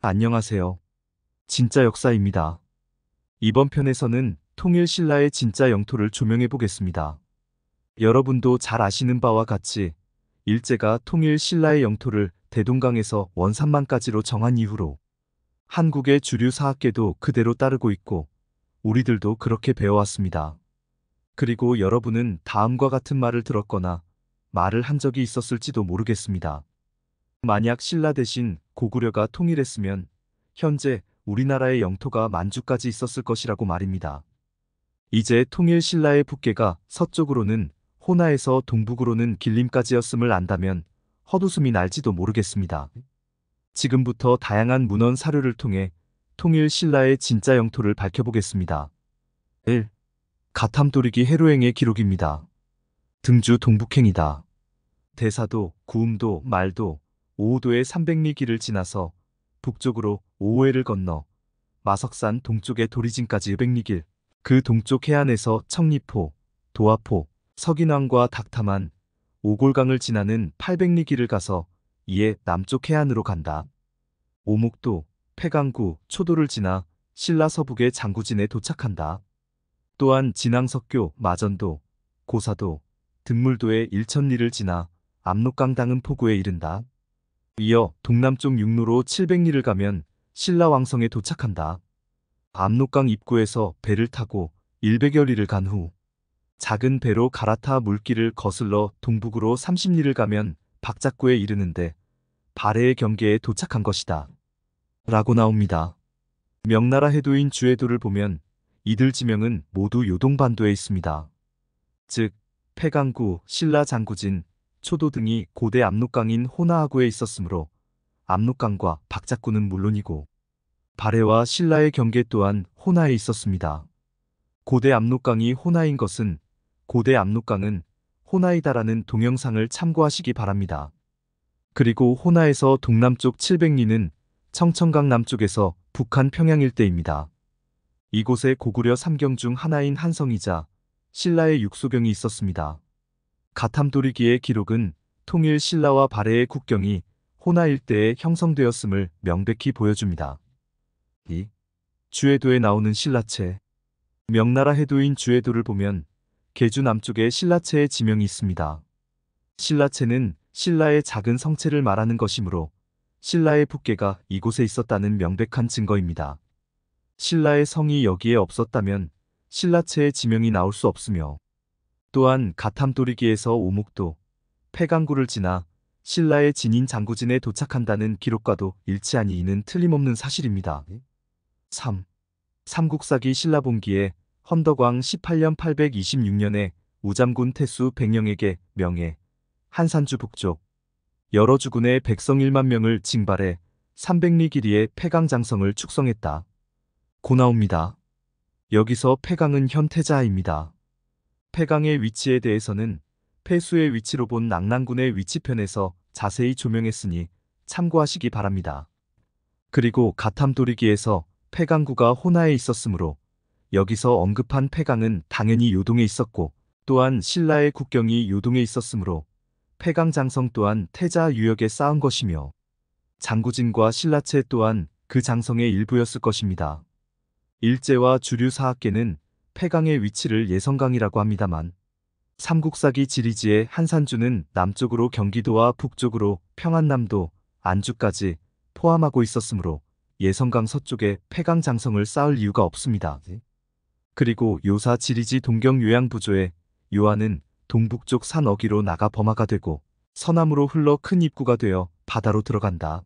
안녕하세요. 진짜 역사입니다. 이번 편에서는 통일 신라의 진짜 영토를 조명해 보겠습니다. 여러분도 잘 아시는 바와 같이 일제가 통일 신라의 영토를 대동강에서 원산만까지로 정한 이후로 한국의 주류 사학계도 그대로 따르고 있고 우리들도 그렇게 배워왔습니다. 그리고 여러분은 다음과 같은 말을 들었거나 말을 한 적이 있었을지도 모르겠습니다. 만약 신라 대신 고구려가 통일했으면 현재 우리나라의 영토가 만주까지 있었을 것이라고 말입니다. 이제 통일 신라의 북계가 서쪽으로는 호나에서 동북으로는 길림까지였음을 안다면 헛웃음이 날지도 모르겠습니다. 지금부터 다양한 문헌 사료를 통해 통일 신라의 진짜 영토를 밝혀보겠습니다. 1. 가탐도리기 해로행의 기록입니다. 등주 동북행이다. 대사도, 구음도, 말도, 오호도의 300리 길을 지나서 북쪽으로 오호해를 건너 마석산 동쪽의 도리진까지 500리 길, 그 동쪽 해안에서 청리포, 도화포, 석인왕과 닥탐안, 오골강을 지나는 800리 길을 가서 이에 남쪽 해안으로 간다. 오목도, 폐강구, 초도를 지나 신라 서북의 장구진에 도착한다. 또한 진앙석교, 마전도, 고사도, 등물도의 1000리를 지나 압록강 닿은 포구에 이른다. 이어 동남쪽 육로로 700리를 가면 신라 왕성에 도착한다. 압록강 입구에서 배를 타고 100여 리를 간 후 작은 배로 갈아타 물길을 거슬러 동북으로 30리를 가면 박작구에 이르는데 발해의 경계에 도착한 것이다. 라고 나옵니다. 명나라 해도인 주해도를 보면 이들 지명은 모두 요동반도에 있습니다. 즉 폐강구, 신라 장구진, 초도 등이 고대 압록강인 호나하구에 있었으므로 압록강과 박작구는 물론이고 발해와 신라의 경계 또한 호나에 있었습니다. 고대 압록강이 호나인 것은 고대 압록강은 호나이다라는 동영상을 참고하시기 바랍니다. 그리고 호나에서 동남쪽 700리는 청천강 남쪽에서 북한 평양 일대입니다. 이곳에 고구려 3경 중 하나인 한성이자 신라의 육소경이 있었습니다. 가탐도리기의 기록은 통일 신라와 발해의 국경이 호나 일대에 형성되었음을 명백히 보여줍니다. 2. 주해도에 나오는 신라체. 명나라 해도인 주해도를 보면 계주 남쪽에 신라체의 지명이 있습니다. 신라체는 신라의 작은 성체를 말하는 것이므로 신라의 북계가 이곳에 있었다는 명백한 증거입니다. 신라의 성이 여기에 없었다면 신라체의 지명이 나올 수 없으며 또한 가탐도리기에서 오목도, 폐강구를 지나 신라의 진인 장구진에 도착한다는 기록과도 일치하니 이는 틀림없는 사실입니다. 3. 삼국사기 신라본기에 헌덕왕 18년 826년에 우잠군 태수 백령에게 명해 한산주 북쪽 여러 주군의 백성 1만 명을 징발해 300리 길이의 폐강장성을 축성했다. 고 나옵니다. 여기서 폐강은 현 태자입니다. 폐강의 위치에 대해서는 폐수의 위치로 본 낙랑군의 위치편에서 자세히 조명했으니 참고하시기 바랍니다. 그리고 가탐도리기에서 폐강구가 호나에 있었으므로 여기서 언급한 폐강은 당연히 요동에 있었고 또한 신라의 국경이 요동에 있었으므로 폐강장성 또한 태자 유역에 쌓은 것이며 장구진과 신라체 또한 그 장성의 일부였을 것입니다. 일제와 주류 사학계는 폐강의 위치를 예성강이라고 합니다만 삼국사기 지리지의 한산주는 남쪽으로 경기도와 북쪽으로 평안남도, 안주까지 포함하고 있었으므로 예성강 서쪽에 폐강장성을 쌓을 이유가 없습니다. 그리고 요사 지리지 동경 요양부조의 요하는 동북쪽 산 어기로 나가 범하가 되고 서남으로 흘러 큰 입구가 되어 바다로 들어간다.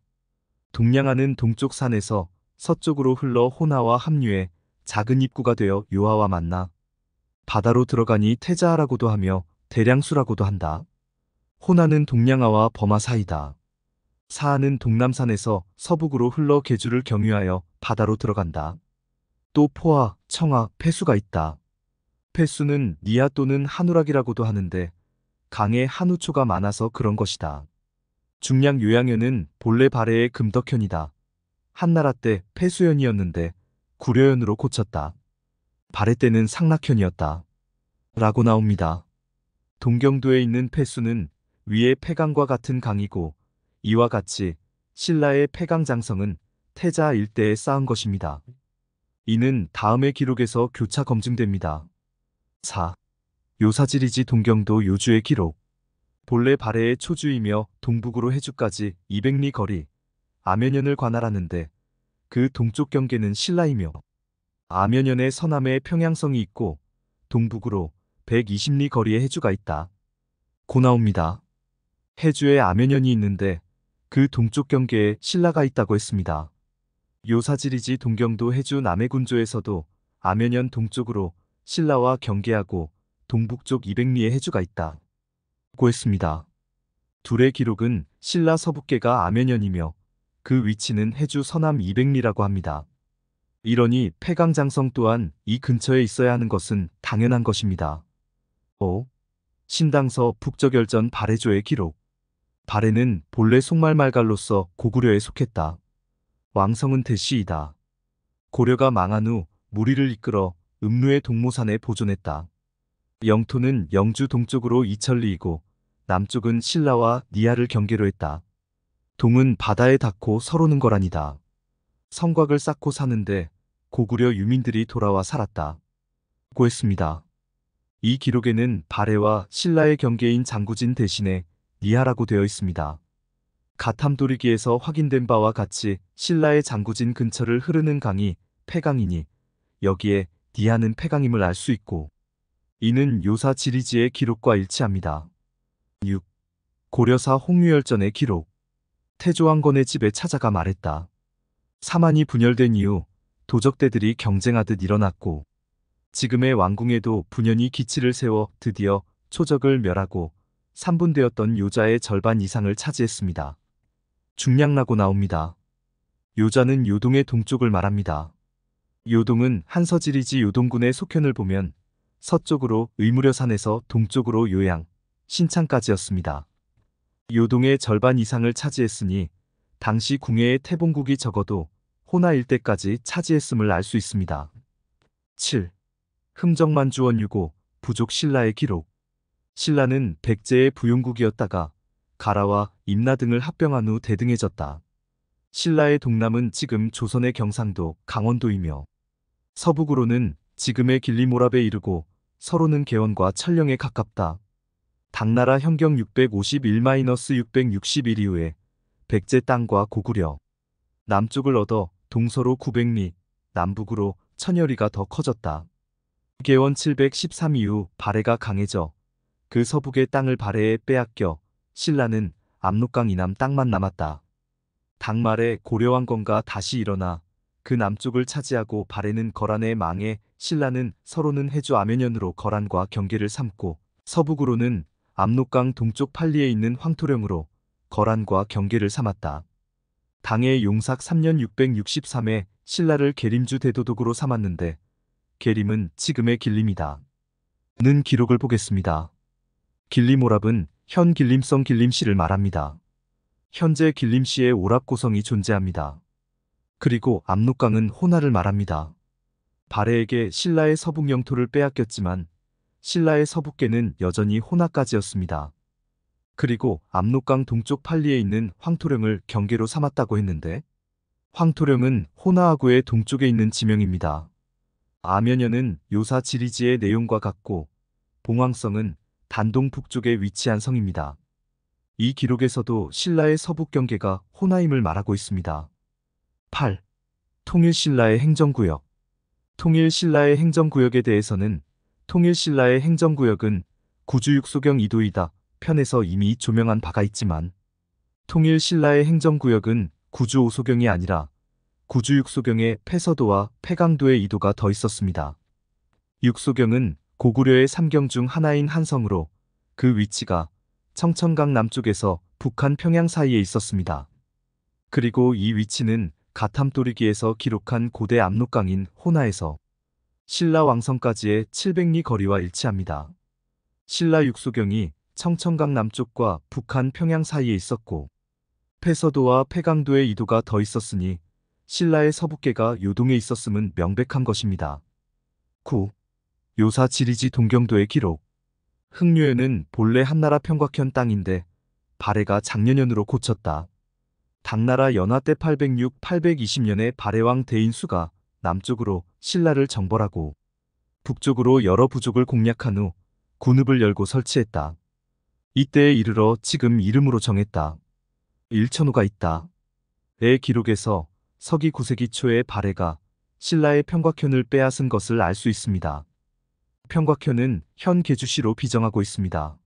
동량하는 동쪽 산에서 서쪽으로 흘러 호나와 합류해 작은 입구가 되어 요하와 만나 바다로 들어가니 태자하라고도 하며 대량수라고도 한다. 호나는 동량하와 범하 사이다. 사하는 동남산에서 서북으로 흘러 계주를 경유하여 바다로 들어간다. 또 포하, 청하, 폐수가 있다. 폐수는 니하 또는 한우락이라고도 하는데 강에 한우초가 많아서 그런 것이다. 중량 요양현은 본래 발해의 금덕현이다. 한나라 때 폐수현이었는데 구려현으로 고쳤다. 발해 때는 상락현이었다. 라고 나옵니다. 동경도에 있는 폐수는 위의 폐강과 같은 강이고 이와 같이 신라의 폐강장성은 태자 일대에 쌓은 것입니다. 이는 다음의 기록에서 교차 검증됩니다. 4. 요사지리지 동경도 요주의 기록. 본래 발해의 초주이며 동북으로 해주까지 200리 거리, 아면연을 관할하는데 그 동쪽 경계는 신라이며 아면연의 서남에 평양성이 있고 동북으로 120리 거리에 해주가 있다. 고 나옵니다. 해주에 아면연이 있는데 그 동쪽 경계에 신라가 있다고 했습니다. 요사지리지 동경도 해주 남해군조에서도 아면연 동쪽으로 신라와 경계하고 동북쪽 200리에 해주가 있다. 고 했습니다. 둘의 기록은 신라 서북계가 아면연이며 그 위치는 해주 서남 200리라고 합니다. 이러니 폐강장성 또한 이 근처에 있어야 하는 것은 당연한 것입니다. 5. 신당서 북저결전 발해조의 기록. 발해는 본래 송말말갈로서 고구려에 속했다. 왕성은 대시이다. 고려가 망한 후 무리를 이끌어 음루의 동모산에 보존했다. 영토는 영주 동쪽으로 이천리이고 남쪽은 신라와 니하를 경계로 했다. 동은 바다에 닿고 서로는 거란이다. 성곽을 쌓고 사는데 고구려 유민들이 돌아와 살았다. 고 했습니다. 이 기록에는 발해와 신라의 경계인 장구진 대신에 니하라고 되어 있습니다. 가탐도리기에서 확인된 바와 같이 신라의 장구진 근처를 흐르는 강이 폐강이니 여기에 니하는 폐강임을 알 수 있고 이는 요사 지리지의 기록과 일치합니다. 6. 고려사 홍유열전의 기록. 태조왕건의 집에 찾아가 말했다. 사만이 분열된 이후 도적대들이 경쟁하듯 일어났고 지금의 왕궁에도 분연히 기치를 세워 드디어 초적을 멸하고 3분되었던 요자의 절반 이상을 차지했습니다. 중량나고 나옵니다. 요자는 요동의 동쪽을 말합니다. 요동은 한서지리지 요동군의 속현을 보면 서쪽으로 의무려산에서 동쪽으로 요양, 신창까지였습니다. 요동의 절반 이상을 차지했으니 당시 궁예의 태봉국이 적어도 호나 일대까지 차지했음을 알 수 있습니다. 7. 흠정만주원 유고 부족 신라의 기록. 신라는 백제의 부용국이었다가 가라와 임나 등을 합병한 후 대등해졌다. 신라의 동남은 지금 조선의 경상도, 강원도이며 서북으로는 지금의 길리모랍에 이르고 서로는 개원과 천령에 가깝다. 당나라 현경 651-661 이후에 백제 땅과 고구려, 남쪽을 얻어 동서로 900리, 남북으로 1000여리가 더 커졌다. 개원 713 이후 발해가 강해져 그 서북의 땅을 발해에 빼앗겨 신라는 압록강 이남 땅만 남았다. 당말에 고려왕건가 다시 일어나 그 남쪽을 차지하고 발해는 거란에 망해 신라는 서로는 해주 아면연으로 거란과 경계를 삼고 서북으로는 압록강 동쪽 판리에 있는 황토령으로 거란과 경계를 삼았다. 당해 용삭 3년 663에 신라를 계림주 대도독으로 삼았는데 계림은 지금의 길림이다. 는 기록을 보겠습니다. 길림오랍은 현 길림성 길림시를 말합니다. 현재 길림시에 오랍고성이 존재합니다. 그리고 압록강은 호나를 말합니다. 발해에게 신라의 서북 영토를 빼앗겼지만 신라의 서북계는 여전히 호나까지였습니다. 그리고 압록강 동쪽 판리에 있는 황토령을 경계로 삼았다고 했는데 황토령은 호나하구의 동쪽에 있는 지명입니다. 아면연은 요사 지리지의 내용과 같고 봉황성은 단동 북쪽에 위치한 성입니다. 이 기록에서도 신라의 서북 경계가 호나임을 말하고 있습니다. 8. 통일신라의 행정구역. 통일신라의 행정구역에 대해서는 통일신라의 행정구역은 구주육소경 이도이다 편에서 이미 조명한 바가 있지만 통일신라의 행정구역은 구주오소경이 아니라 구주육소경의 폐서도와 폐강도의 이도가 더 있었습니다. 육소경은 고구려의 3경 중 하나인 한성으로 그 위치가 청천강 남쪽에서 북한 평양 사이에 있었습니다. 그리고 이 위치는 가탐도리기에서 기록한 고대 압록강인 호나에서 신라 왕성까지의 700리 거리와 일치합니다. 신라 육소경이 청천강 남쪽과 북한 평양 사이에 있었고 폐서도와 폐강도의 이도가 더 있었으니 신라의 서북계가 요동에 있었음은 명백한 것입니다. 9. 요사 지리지 동경도의 기록. 흑류에는 본래 한나라 평곽현 땅인데 발해가 작년연으로 고쳤다. 당나라 연화 때 806-820년에 발해왕 대인수가 남쪽으로 신라를 정벌하고 북쪽으로 여러 부족을 공략한 후 군읍을 열고 설치했다. 이때에 이르러 지금 이름으로 정했다. 일천호가 있다. 의 기록에서 서기 9세기 초에 발해가 신라의 평곽현을 빼앗은 것을 알 수 있습니다. 평곽현은 현 계주시로 비정하고 있습니다.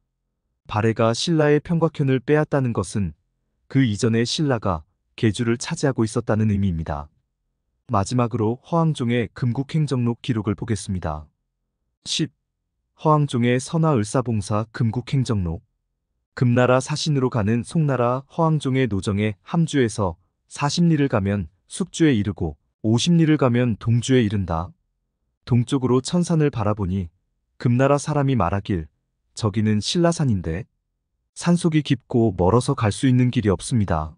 발해가 신라의 평곽현을 빼앗다는 것은 그 이전에 신라가 계주를 차지하고 있었다는 의미입니다. 마지막으로 허황종의 금국행정록 기록을 보겠습니다. 10. 허황종의 선화을사봉사 금국행정록. 금나라 사신으로 가는 송나라 허황종의 노정에 함주에서 40리를 가면 숙주에 이르고 50리를 가면 동주에 이른다. 동쪽으로 천산을 바라보니 금나라 사람이 말하길 저기는 신라산인데 산속이 깊고 멀어서 갈 수 있는 길이 없습니다.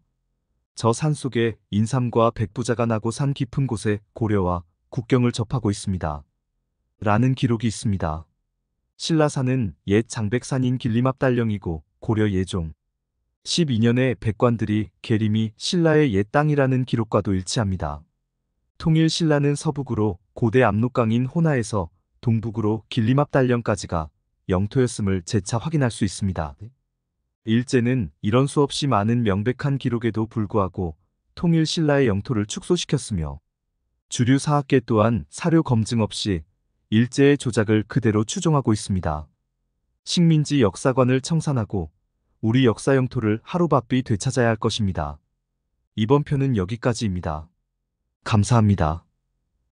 저 산속에 인삼과 백부자가 나고 산 깊은 곳에 고려와 국경을 접하고 있습니다. 라는 기록이 있습니다. 신라산은 옛 장백산인 길림앞달령이고 고려 예종 12년에 백관들이 계림이 신라의 옛 땅이라는 기록과도 일치합니다. 통일 신라는 서북으로 고대 압록강인 호나에서 동북으로 길림앞달령까지가 영토였음을 재차 확인할 수 있습니다. 일제는 이런 수없이 많은 명백한 기록에도 불구하고 통일 신라의 영토를 축소시켰으며 주류 사학계 또한 사료 검증 없이 일제의 조작을 그대로 추종하고 있습니다. 식민지 역사관을 청산하고 우리 역사 영토를 하루바삐 되찾아야 할 것입니다. 이번 편은 여기까지입니다. 감사합니다.